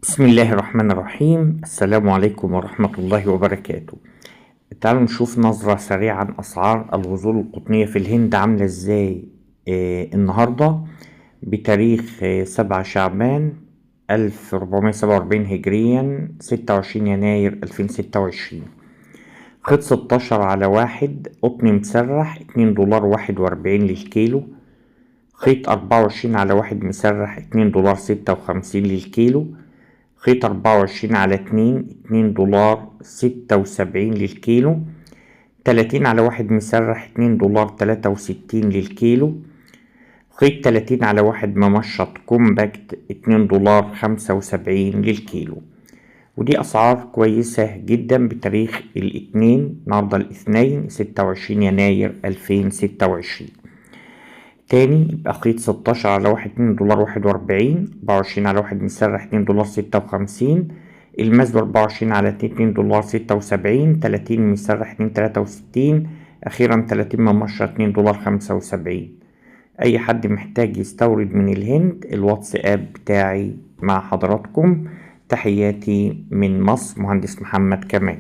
بسم الله الرحمن الرحيم. السلام عليكم ورحمة الله وبركاته. تعالوا نشوف نظرة سريعة عن أسعار الوصول القطنية في الهند عاملة ازاي. النهاردة بتاريخ 7 شعبان 1447 هجريا، 26 يناير 2026. خيط 16/1 قطن مسرح $2.41 للكيلو. خيط 24/1 مسرح $2.56 للكيلو. خيط 24/2 $2.76 للكيلو. 30/1 مسرح $2.63 للكيلو. خيط 30/1 ممشط كومباكت $2.75 للكيلو. ودي أسعار كويسة جدا بتاريخ الاثنين، النهاردة الاثنين 26 يناير 2026. تاني يبقى خيط 16/1 $2.41. 24/1 مسرح $2.56. الماس 24/2 $2.76. 30 مسرح $2.63. أخيرا 30 ممشى $2.75. أي حد محتاج يستورد من الهند، الواتساب بتاعي مع حضراتكم. تحياتي من مصر، مهندس محمد كمال.